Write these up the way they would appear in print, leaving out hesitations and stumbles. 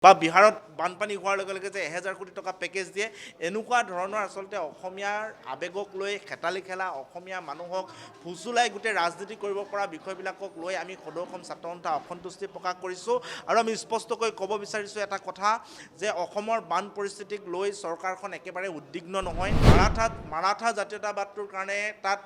বা বিহাৰত বানপানী হোৱাৰ লগে লগে যে 1000 কোটি টকা পেকেজ দিয়ে এনেকুৱা ধৰণৰ আচলতে অসমীয়াৰ আৱেগক লৈ খেতালি খেলা অসমীয়া মানুহক ফুচুলাই গোটেই ৰাজনীতি কৰিব পৰা বিষয়বিলাকক লৈ আমি সদৌ অসম ছাত্ৰ সন্থা অসন্তুষ্টি প্ৰকাশ কৰিছোঁ আৰু আমি স্পষ্টকৈ ক'ব বিচাৰিছোঁ এটা কথা যে অসমৰ বান পৰিস্থিতিক লৈ চৰকাৰখন একেবাৰে উদ্বিগ্ন নহয় মাৰাঠা জাতীয়তাবাদটোৰ কাৰণে তাত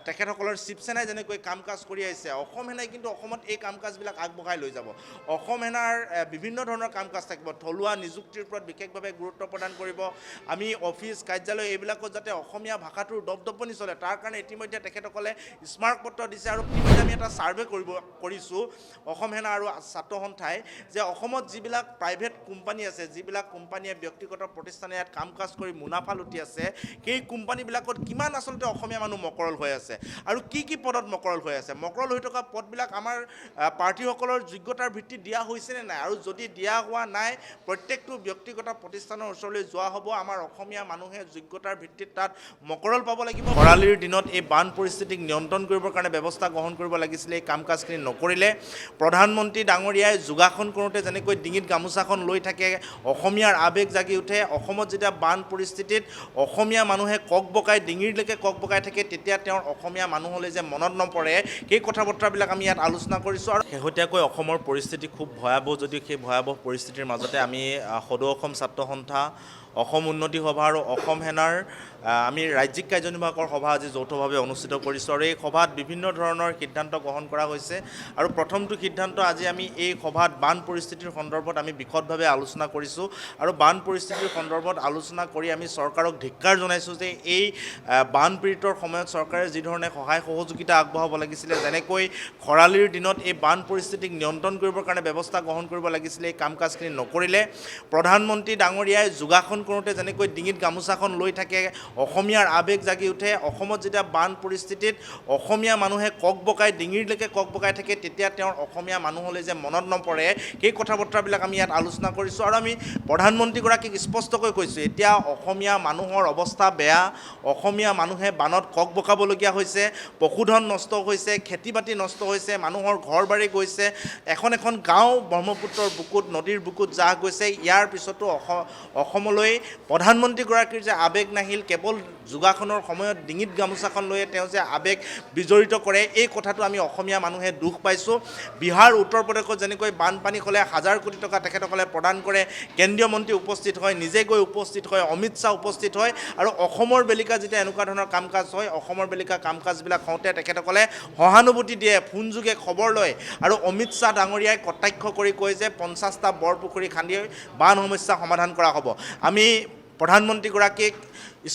তেখেতসকলৰ শিৱসেনাই যেনেকৈ কাম কাজ কৰি আহিছে অসম সেনাই কিন্তু অসমত এই কাম কাজবিলাক আগবঢ়াই লৈ যাব অসম সেনাৰ বিভিন্ন ধৰণৰ কাম কাজ থাকিব থলুৱা নিযুক্তিৰ ওপৰত বিশেষভাৱে গুৰুত্ব প্ৰদান কৰিব আমি অফিচ কাৰ্যালয় এইবিলাকত যাতে অসমীয়া ভাষাটোৰ দপদপনি চলে তাৰ কাৰণে ইতিমধ্যে তেখেতসকলে স্মাৰকপত্ৰ দিছে আৰু ইতিমধ্যে আমি এটা ছাৰ্ভে কৰিছোঁ অসম সেনা আৰু ছাত্ৰ সন্থাই যে অসমত যিবিলাক প্ৰাইভেট কোম্পানী আছে যিবিলাক কোম্পানীয়ে ব্যক্তিগত প্ৰতিষ্ঠানে ইয়াত কাম কাজ কৰি মুনাফা লুটি আছে সেই কোম্পানীবিলাকত কিমান আচলতে অসমীয়া মানুহ মকৰল হৈ আছে আৰু কি পদত মকৰল হৈ আছে মকৰল হৈ থকা পদবিলাক আমাৰ প্ৰাৰ্থীসকলৰ যোগ্যতাৰ ভিত্তিত দিয়া হৈছেনে নাই আৰু যদি দিয়া হোৱা নাই প্ৰত্যেকটো ব্যক্তিগত প্ৰতিষ্ঠানৰ ওচৰলৈ যোৱা হ'ব আমাৰ অসমীয়া মানুহে যোগ্যতাৰ ভিত্তিত তাত মকৰল পাব লাগিব খৰালিৰ দিনত এই বান পৰিস্থিতিক নিয়ন্ত্ৰণ কৰিবৰ কাৰণে ব্যৱস্থা গ্ৰহণ কৰিব লাগিছিলে এই কাম কাজখিনি নকৰিলে প্ৰধানমন্ত্ৰী ডাঙৰীয়াই যোগাসন কৰোঁতে যেনেকৈ ডিঙিত গামোচাখন লৈ থাকে অসমীয়াৰ আৱেগ জাগি উঠে অসমত যেতিয়া বান পৰিস্থিতিত অসমীয়া মানুহে ককবকাই ডিঙিৰলৈকে ককবকাই থাকে তেতিয়া তেওঁৰ অসমীয়া মানুহলৈ যে মনত নপৰে সেই কথা বতৰাবিলাক আমি ইয়াত আলোচনা কৰিছোঁ আৰু শেহতীয়াকৈ অসমৰ পৰিস্থিতি খুব ভয়াৱহ যদিও সেই ভয়াৱহ পৰিস্থিতিৰ মাজতে আমি সদৌ অসম ছাত্ৰ সন্থা অসম উন্নতি সভা আৰু অসম সেনাৰ আমি ৰাজ্যিক কাৰ্যনিৰ্বাহকৰ সভা আজি যৌথভাৱে অনুষ্ঠিত কৰিছোঁ আৰু এই সভাত বিভিন্ন ধৰণৰ সিদ্ধান্ত গ্ৰহণ কৰা হৈছে আৰু প্ৰথমটো সিদ্ধান্ত আজি আমি এই সভাত বান পৰিস্থিতিৰ সন্দৰ্ভত আমি বিশদভাৱে আলোচনা কৰিছোঁ আৰু বান পৰিস্থিতিৰ সন্দৰ্ভত আলোচনা কৰি আমি চৰকাৰক ধিক্কাৰ জনাইছোঁ যে এই বান পীড়িতৰ সময়ত চৰকাৰে যিধৰণে সহায় সহযোগিতা আগবঢ়াব লাগিছিলে যেনেকৈ খৰালিৰ দিনত এই বান পৰিস্থিতিক নিয়ন্ত্ৰণ কৰিবৰ কাৰণে ব্যৱস্থা গ্ৰহণ কৰিব লাগিছিলে এই কাম কাজখিনি নকৰিলে প্ৰধানমন্ত্ৰী ডাঙৰীয়াই যোগাসন কৰোঁতে যেনেকৈ ডিঙিত গামোচাখন লৈ থাকে অসমীয়াৰ আৱেগ জাগি উঠে অসমত যেতিয়া বান পৰিস্থিতিত অসমীয়া মানুহে ককবকাই ডিঙিৰলৈকে ককবকাই থাকে তেতিয়া তেওঁৰ অসমীয়া মানুহলৈ যে মনত নপৰে সেই কথা বতৰাবিলাক আমি ইয়াত আলোচনা কৰিছোঁ আৰু আমি প্ৰধানমন্ত্ৰীগৰাকীক স্পষ্টকৈ কৈছোঁ এতিয়া অসমীয়া মানুহৰ অৱস্থা বেয়া অসমীয়া মানুহে বানত ককবকাবলগীয়া হৈছে পশুধন নষ্ট হৈছে খেতি বাতি নষ্ট হৈছে মানুহৰ ঘৰ বাৰী গৈছে এখন গাঁও ব্ৰহ্মপুত্ৰৰ বুকুত নদীৰ বুকুত জাহ গৈছে ইয়াৰ পিছতো অসমলৈ প্ৰধানমন্ত্ৰীগৰাকীৰ যে আৱেগ নাহিল কেৱল যোগাসনৰ সময়ত ডিঙিত গামোচাখন লৈয়ে তেওঁ যে আৱেগ বিজড়িত কৰে এই কথাটো আমি অসমীয়া মানুহে দুখ পাইছোঁ বিহাৰ উত্তৰ প্ৰদেশত যেনেকৈ বানপানী হ'লে 1000 কোটি টকা তেখেতসকলে প্ৰদান কৰে কেন্দ্ৰীয় মন্ত্ৰী উপস্থিত হয় নিজে গৈ উপস্থিত হয় অমিত শ্বাহ উপস্থিত হয় আৰু অসমৰ বেলিকা যেতিয়া এনেকুৱা ধৰণৰ কাম কাজ হয় অসমৰ বেলিকা কাম কাজবিলাক হওঁতে তেখেতসকলে সহানুভূতি দিয়ে ফোনযোগে খবৰ লয় আৰু অমিত শ্বাহ ডাঙৰীয়াই কটাক্ষ কৰি কয় যে 50টা বৰপুখুৰী খান্দি বান সমস্যা সমাধান কৰা হ'ব আমি প্ৰধানমন্ত্ৰীগৰাকীক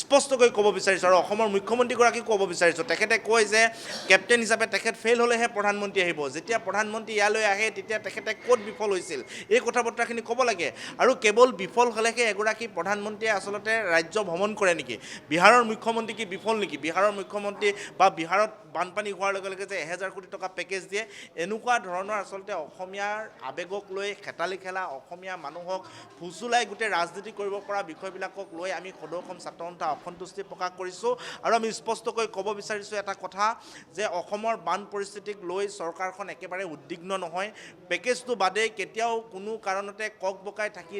স্পষ্টকৈ ক'ব বিচাৰিছোঁ আৰু অসমৰ মুখ্যমন্ত্ৰীগৰাকীক ক'ব বিচাৰিছোঁ তেখেতে কয় যে কেপ্টেইন হিচাপে তেখেত ফেইল হ'লেহে প্ৰধানমন্ত্ৰী আহিব যেতিয়া প্ৰধানমন্ত্ৰী ইয়ালৈ আহে তেতিয়া তেখেতে ক'ত বিফল হৈছিল এই কথা বতৰাখিনি ক'ব লাগে আৰু কেৱল বিফল হ'লেহে এগৰাকী প্ৰধানমন্ত্ৰীয়ে আচলতে ৰাজ্য ভ্ৰমণ কৰে নেকি বিহাৰৰ মুখ্যমন্ত্ৰী কি বিফল নেকি বিহাৰৰ মুখ্যমন্ত্ৰী বা বিহাৰত বানপানী হোৱাৰ লগে লগে যে 1000 কোটি টকা পেকেজ দিয়ে এনেকুৱা ধৰণৰ আচলতে অসমীয়াৰ আৱেগক লৈ খেতালি খেলা অসমীয়া মানুহক ফুচুলাই গোটেই ৰাজনীতি কৰিব পৰা বিষয়বিলাকক লৈ আমি সদৌ অসম ছাত্ৰ সন্থা অসন্তুষ্টি প্ৰকাশ কৰিছোঁ আৰু আমি স্পষ্টকৈ ক'ব বিচাৰিছোঁ এটা কথা যে অসমৰ বান পৰিস্থিতিক লৈ চৰকাৰখন একেবাৰে উদ্বিগ্ন নহয় পেকেজটো বাদেই কেতিয়াও কোনো কাৰণতে ককবকাই থাকি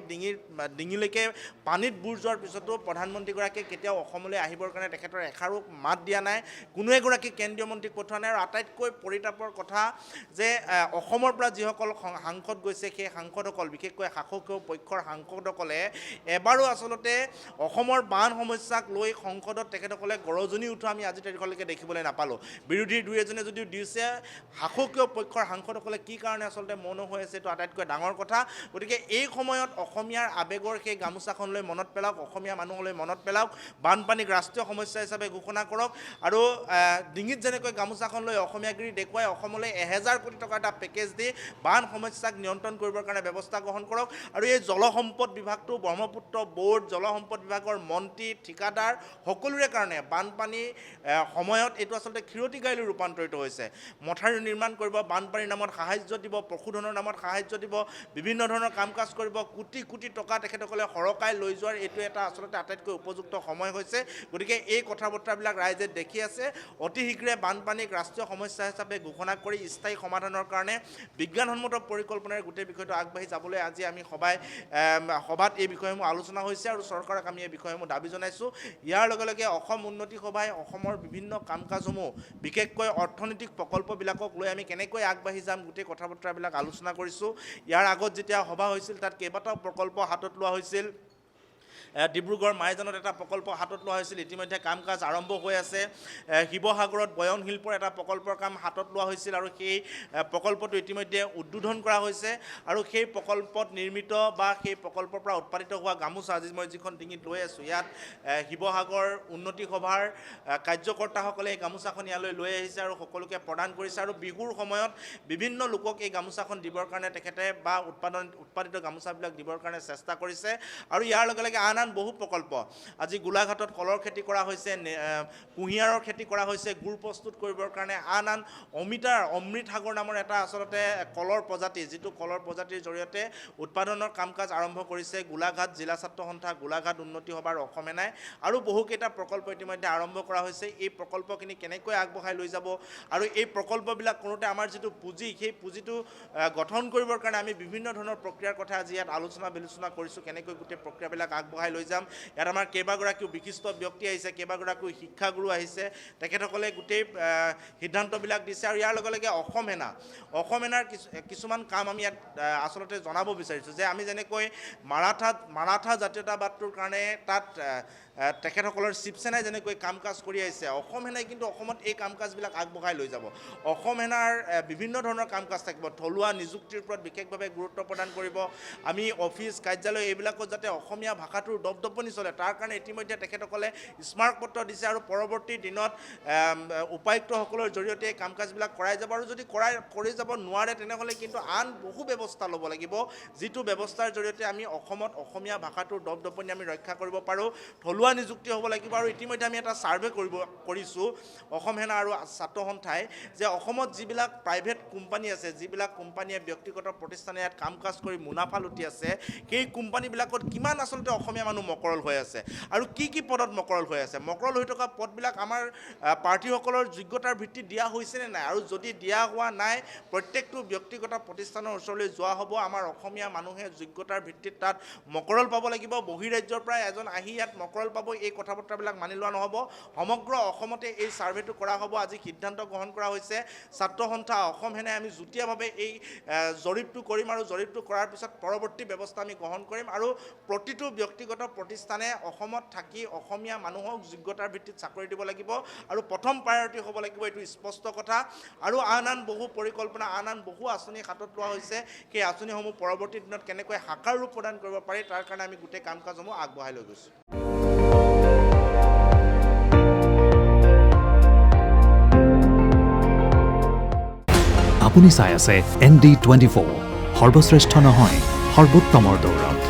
ডিঙিলৈকে পানীত বুৰ যোৱাৰ পিছতো প্ৰধানমন্ত্ৰীগৰাকীয়ে কেতিয়াও অসমলৈ আহিবৰ কাৰণে তেখেতৰ এষাৰো মাত দিয়া নাই কোনো এগৰাকী কেন্দ্ৰীয় মন্ত্ৰীক পঠোৱা নাই আৰু আটাইতকৈ পৰিতাপৰ কথা যে অসমৰ পৰা যিসকল সাংসদ গৈছে সেই সাংসদসকল বিশেষকৈ শাসকীয় পক্ষৰ সাংসদসকলে এবাৰো আচলতে অসমৰ বান সমস্যাক লৈ সংসদত তেখেতসকলে গৰজনি উঠোৱা আমি আজি তাৰিখলৈকে দেখিবলৈ নাপালোঁ বিৰোধীৰ দুই এজনে যদিও দিছে শাসকীয় পক্ষৰ সাংসদসকলে কি কাৰণে আচলতে মৌন হৈ আছে এইটো আটাইতকৈ ডাঙৰ কথা গতিকে এই সময়ত অসমীয়াৰ আৱেগৰ সেই গামোচাখনলৈ মনত পেলাওক অসমীয়া মানুহলৈ মনত পেলাওক বানপানীক ৰাষ্ট্ৰীয় সমস্যা হিচাপে ঘোষণা কৰক আৰু ডিঙিত যেনেকৈ গামোচাখন লৈ অসমীয়াগিৰি দেখুৱাই অসমলৈ 1000 কোটি টকাৰ এটা পেকেজ দি বান সমস্যাক নিয়ন্ত্ৰণ কৰিবৰ কাৰণে ব্যৱস্থা গ্ৰহণ কৰক আৰু এই জলসম্পদ বিভাগটো ব্ৰহ্মপুত্ৰ বোৰ্ড জলসম্পদ বিভাগৰ মন্ত্ৰী ঠিকাদাৰ সকলোৰে কাৰণে বানপানী সময়ত এইটো আচলতে ক্ষিৰতী গাইলৈ ৰূপান্তৰিত হৈছে। মথাউৰি নিৰ্মাণ কৰিব, বানপানীৰ নামত সাহায্য দিব, পশুধনৰ নামত সাহায্য দিব, বিভিন্ন ধৰণৰ কাম কাজ কৰিব, কোটি কোটি টকা তেখেতসকলে সৰকাই লৈ যোৱাৰ এইটো এটা আচলতে আটাইতকৈ উপযুক্ত সময় হৈছে। গতিকে এই কথা বতৰাবিলাক ৰাইজে দেখি আছে। অতি শীঘ্ৰে বানপানীক ৰাষ্ট্ৰীয় সমস্যা হিচাপে ঘোষণা কৰি স্থায়ী সমাধানৰ কাৰণে বিজ্ঞানসন্মত পৰিকল্পনাৰে গোটেই বিষয়টো আগবাঢ়ি যাবলৈ আজি আমি সভাত এই বিষয়সমূহ আলোচনা হৈছে আৰু চৰকাৰক আমি এই বিষয়সমূহ দাবী জনাইছোঁ। ইয়াৰ লগে লগে অসম উন্নতি সভাই অসমৰ বিভিন্ন কাম কাজসমূহ বিশেষকৈ অৰ্থনৈতিক প্ৰকল্পবিলাকক লৈ আমি কেনেকৈ আগবাঢ়ি যাম গোটেই কথা বতৰাবিলাক আলোচনা কৰিছোঁ। ইয়াৰ আগত যেতিয়া সভা হৈছিল তাত কেইবাটাও প্ৰকল্প হাতত লোৱা হৈছিল। ডিব্ৰুগড় মাইজানত এটা প্ৰকল্প হাতত লোৱা হৈছিল, ইতিমধ্যে কাম কাজ আৰম্ভ হৈ আছে। শিৱসাগৰত বয়ন শিল্পৰ এটা প্ৰকল্পৰ কাম হাতত লোৱা হৈছিল আৰু সেই প্ৰকল্পটো ইতিমধ্যে উদ্বোধন কৰা হৈছে। আৰু সেই প্ৰকল্পত নিৰ্মিত বা সেই প্ৰকল্পৰ পৰা উৎপাদিত হোৱা গামোচা, আজি মই যিখন ডিঙিত লৈ আছোঁ, ইয়াত শিৱসাগৰ উন্নতি সভাৰ কাৰ্যকৰ্তাসকলে এই গামোচাখন ইয়ালৈ লৈ আহিছে আৰু সকলোকে প্ৰদান কৰিছে। আৰু বিহুৰ সময়ত বিভিন্ন লোকক এই গামোচাখন দিবৰ কাৰণে তেখেতে বা উৎপাদিত গামোচাবিলাক দিবৰ কাৰণে চেষ্টা কৰিছে। আৰু ইয়াৰ লগে লগে আন বহু প্ৰকল্প, আজি গোলাঘাটত কলৰ খেতি কৰা হৈছে, কুঁহিয়াৰৰ খেতি কৰা হৈছে, গুড় প্ৰস্তুত কৰিবৰ কাৰণে আন অমৃত সাগৰ নামৰ এটা আচলতে কলৰ প্ৰজাতি, যিটো কলৰ প্ৰজাতিৰ জৰিয়তে উৎপাদনৰ কাম কাজ আৰম্ভ কৰিছে গোলাঘাট জিলা ছাত্ৰ সন্থা, গোলাঘাট উন্নতি সভাৰ অসম এনাই। আৰু বহুকেইটা প্ৰকল্প ইতিমধ্যে আৰম্ভ কৰা হৈছে। এই প্ৰকল্পখিনি কেনেকৈ আগবঢ়াই লৈ যাব আৰু এই প্ৰকল্পবিলাক কৰোঁতে আমাৰ যিটো পুঁজি, সেই পুঁজিটো গঠন কৰিবৰ কাৰণে আমি বিভিন্ন ধৰণৰ প্ৰক্ৰিয়াৰ কথা আজি ইয়াত আলোচনা বিলোচনা কৰিছোঁ, কেনেকৈ গোটেই প্ৰক্ৰিয়াবিলাক আগবঢ়াই লৈ যাম। ইয়াত আমাৰ কেইবাগৰাকীও বিশিষ্ট ব্যক্তি আহিছে, কেইবাগৰাকীও শিক্ষাগুৰু আহিছে, তেখেতসকলে গোটেই সিদ্ধান্তবিলাক দিছে। আৰু ইয়াৰ লগে লগে অসম এনাৰ কিছুমান কাম আমি ইয়াত আচলতে জনাব বিচাৰিছোঁ যে আমি যেনেকৈ মাৰাঠা জাতীয়তাবাদটোৰ কাৰণে তাত তেখেতসকলৰ শিৱসেনাই যেনেকৈ কাম কাজ কৰি আহিছে, অসম সেনাই কিন্তু অসমত এই কাম কাজবিলাক আগবঢ়াই লৈ যাব। অসম সেনাৰ বিভিন্ন ধৰণৰ কাম কাজ থাকিব, থলুৱা নিযুক্তিৰ ওপৰত বিশেষভাৱে গুৰুত্ব প্ৰদান কৰিব। আমি অফিচ কাৰ্যালয় এইবিলাকত যাতে অসমীয়া ভাষাটোৰ দপদপনি চলে তাৰ কাৰণে ইতিমধ্যে তেখেতসকলে স্মাৰকপত্ৰ দিছে আৰু পৰৱৰ্তী দিনত উপায়ুক্তসকলৰ জৰিয়তে এই কাম কাজবিলাক কৰাই যাব। আৰু যদি কৰি যাব নোৱাৰে তেনেহ'লে কিন্তু আন বহু ব্যৱস্থা ল'ব লাগিব, যিটো ব্যৱস্থাৰ জৰিয়তে আমি অসমত অসমীয়া ভাষাটোৰ দপদপনি আমি ৰক্ষা কৰিব পাৰোঁ। থলুৱা নিযুক্তি হ'ব লাগিব। আৰু ইতিমধ্যে আমি এটা ছাৰ্ভে কৰিছোঁ অসম সেনা আৰু ছাত্ৰ সন্থাই, যে অসমত যিবিলাক প্ৰাইভেট কোম্পানী আছে, যিবিলাক কোম্পানীয়ে ব্যক্তিগত প্ৰতিষ্ঠানে ইয়াত কাম কাজ কৰি মুনাফা লুটি আছে, সেই কোম্পানীবিলাকত কিমান আচলতে অসমীয়া মানুহ মকৰল হৈ আছে আৰু কি পদত মকৰল হৈ আছে। মকৰল হৈ থকা পদবিলাক আমাৰ প্ৰাৰ্থীসকলৰ যোগ্যতাৰ ভিত্তিত দিয়া হৈছেনে নাই, আৰু যদি দিয়া হোৱা নাই প্ৰত্যেকটো ব্যক্তিগত প্ৰতিষ্ঠানৰ ওচৰলৈ যোৱা হ'ব। আমাৰ অসমীয়া মানুহে যোগ্যতাৰ ভিত্তিত তাত মকৰল পাব লাগিব। বহিৰাজ্যৰ পৰা এজন আহি ইয়াত মকৰল পাব, এই কথা বতৰাবিলাক মানি লোৱা নহ'ব। সমগ্ৰ অসমতে এই ছাৰ্ভেটো কৰা হ'ব। আজি সিদ্ধান্ত গ্ৰহণ কৰা হৈছে ছাত্ৰ সন্থা অসম সেনাই আমি যুটীয়াভাৱে এই জৰীপটো কৰিম আৰু জৰীপটো কৰাৰ পিছত পৰৱৰ্তী ব্যৱস্থা আমি গ্ৰহণ কৰিম। আৰু প্ৰতিটো ব্যক্তিগত প্ৰতিষ্ঠানে অসমত থাকি অসমীয়া মানুহক যোগ্যতাৰ ভিত্তিত চাকৰি দিব লাগিব আৰু প্ৰথম প্ৰায়ৰিটি হ'ব লাগিব, এইটো স্পষ্ট কথা। আৰু আন বহু পৰিকল্পনা, আন বহু আঁচনি হাতত লোৱা হৈছে। সেই আঁচনিসমূহ পৰৱৰ্তী দিনত কেনেকৈ সাকাৰ ৰূপ প্ৰদান কৰিব পাৰি তাৰ কাৰণে আমি গোটেই কাম কাজসমূহ আগবঢ়াই লৈ গৈছোঁ। আপুনি চাই আছে ND24, সৰ্বশ্ৰেষ্ঠ নহয় সৰ্বোত্তমৰ দৌৰ।